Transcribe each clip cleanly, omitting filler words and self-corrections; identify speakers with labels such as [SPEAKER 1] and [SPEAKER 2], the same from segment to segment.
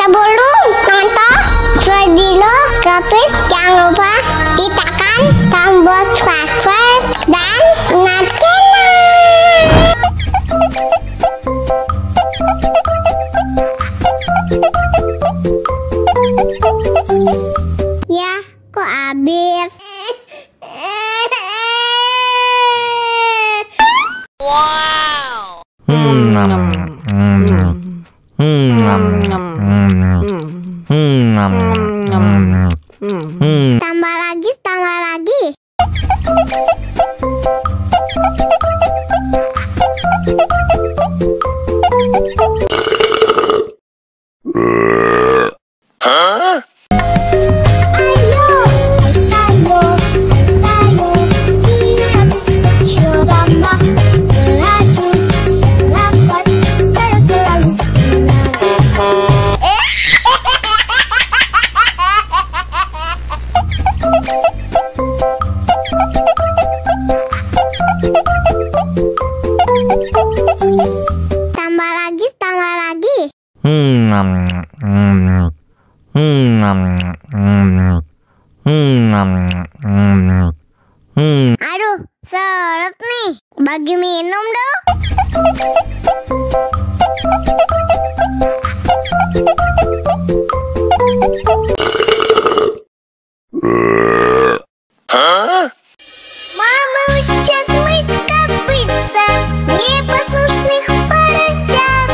[SPEAKER 1] Sebelum nonton video Gapit, jangan lupa tekan tombol subscribe dan nyalakan. Ya, kok habis?
[SPEAKER 2] Wow.
[SPEAKER 1] Tambah lagi, tambah lagi.
[SPEAKER 2] Hah?
[SPEAKER 1] Tambah lagi, tambah lagi. Aduh, seret nih. Bagi minum dong.
[SPEAKER 2] Hah?
[SPEAKER 1] Мама учат мыть копытца, непослушных поросят.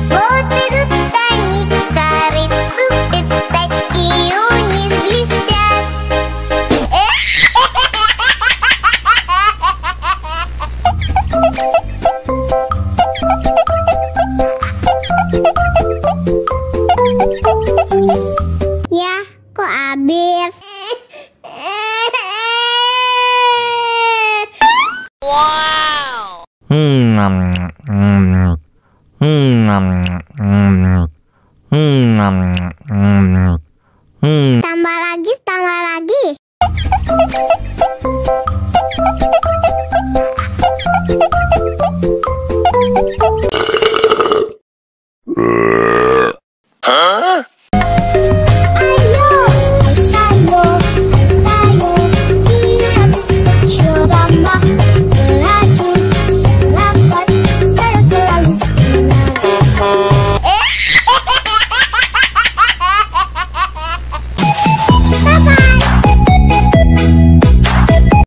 [SPEAKER 1] Вот идут они к корыцу, пятачки у них блестят. Ya, kok habis?
[SPEAKER 2] Wow.
[SPEAKER 1] Tambah lagi, tambah lagi.